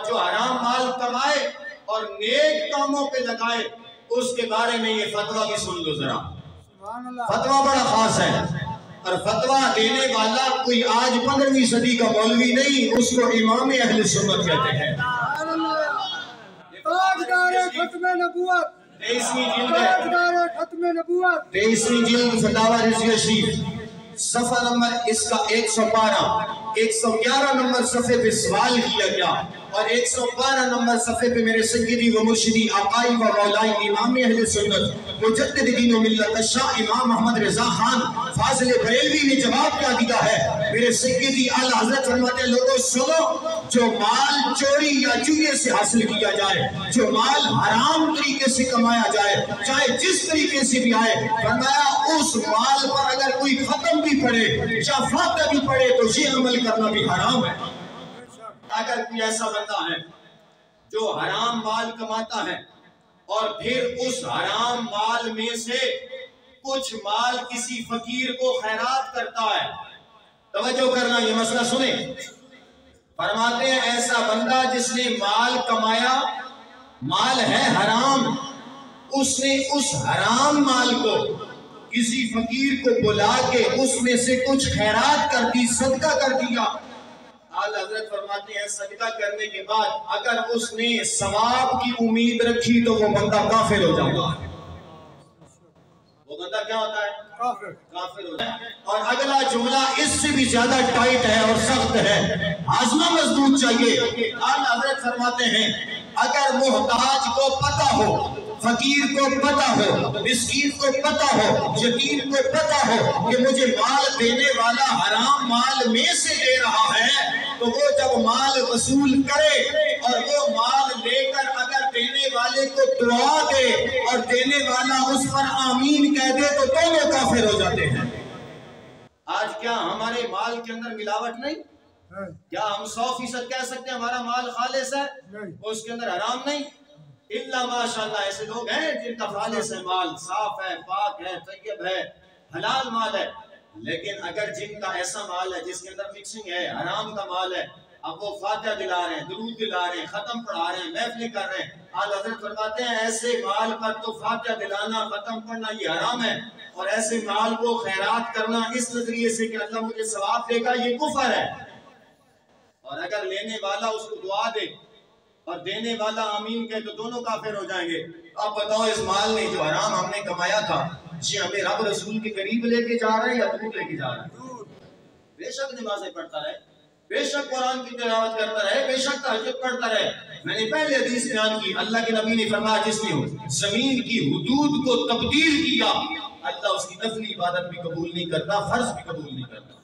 اور جو حرام مال کمائے اور نیک کاموں پہ لگائے اس کے بارے میں یہ فتویٰ بھی سن لو ذرا. فتویٰ بڑا خاص ہے اور فتویٰ دینے والا کوئی آج 15ویں صدی کا مولوی نہیں، اس کو امام اہل سنت کہتے ہیں. ختم نبوت 23ویں جلد فتاوی رضویہ شریف صفحہ نمبر اس کا 112 111 نمبر صفحے پہ سوال کیا گیا اور 112 نمبر صفحے پہ میرے سیدی و مرشدی آقائی و مولائی امام اہل سنت مجدد دین و ملت شاہ امام محمد رضا خان فاضل بریلوی نے جواب کیا دیا ہے. میرے سیدی اعلیٰ حضرت فرماتے ہیں لوگوں سنو، جو مال چوری یا جوئے سے حاصل کیا جائے، جو مال حرام طریقے سے کمایا جائے، چاہے جس طریقے سے بھی آئے، فرمایا اس مال پر اگر کوئی ختم بھی پڑے یا فاتحہ بھی پڑے تو یہ عمل کرنا بھی حرام ہے. اگر کوئی ایسا بندہ ہے جو حرام مال کماتا ہے اور پھر اس حرام مال میں سے کچھ مال کسی فقیر کو خیرات کرتا ہے، توجہ کرنا یہ مسئلہ سنیں. فرماتے ہیں ایسا بندہ جس نے مال کمایا، مال ہے حرام، اس نے اس حرام مال کو کسی فقیر کو بلا کے اس میں سے کچھ خیرات کر دی، صدقہ کر دیا. اعلیٰ حضرت فرماتے ہیں صدقہ کرنے کے بعد اگر اس نے ثواب کی امید رکھی تو وہ بندہ کافر ہو جاتا ہے. وہ بندہ کیا ہوتا ہے؟ کافر ہوتا ہے. اور اگلا جملہ اس سے بھی زیادہ ٹائٹ ہے اور سخت ہے، ہاضمہ مضبوط چاہیے. اعلیٰ حضرت فرماتے ہیں اگر محتاج کو پتہ ہو، فقیر کو پتہ ہو، مسکین کو پتہ ہو، یتیم کو پتہ ہو کہ مجھے مال دینے والا حرام مال میں سے دے رہا ہے، تو وہ جب مال وصول کرے اور وہ مال لے کر اگر دینے والے کو دعا دے اور دینے والا اس پر آمین کہہ دے تو دونوں کافر ہو جاتے ہیں. آج کیا ہمارے مال کے اندر ملاوٹ نہیں؟ کیا ہم 100% کہہ سکتے ہیں ہمارا مال خالص ہے، اس کے اندر حرام نہیں؟ اللہ ماشاءاللہ ایسے لوگ ہیں جن کا خالص ہے، مال صاف ہے، پاک ہے، طیب ہے، حلال مال ہے. لیکن اگر جن کا ایسا مال ہے جس کے اندر مکسنگ ہے، حرام کا مال ہے، اب وہ فاتحہ دلا رہے ہیں، درود دلا رہے ہیں، ختم پڑھا رہے ہیں، محفلیں کر رہے ہیں، اعلیٰ حضرت فرماتے ہیں ایسے مال پر تو فاتحہ دلانا، ختم پڑھنا یہ حرام ہے، اور ایسے مال کو خیرات کرنا اس نظریے سے کہ اللہ مجھے ثواب دے گا یہ کفر ہے. اور اگر لینے والا اس کو دعا دے اور دینے والا آمین کہے تو دونوں کافر ہو جائیں گے. اب بتاؤ اس مال نے جو حرام ہم نے کمایا تھا یہ ہمیں رب رسول کے قریب لے کے جا رہا ہے یا دور لے کے جا رہا ہے؟ بے شک نمازیں پڑھتا رہے، بے شک قرآن کی تلاوت کرتا رہے، بے شک تہجد پڑھتا رہے. میں نے پہلے حدیث بیان کی، اللہ کے نبی نے فرمایا جس نے زمین کی حدود کو تبدیل کیا اللہ اس کی نفلی عبادت بھی قبول نہیں کرتا، فرض بھی قبول نہیں کرتا.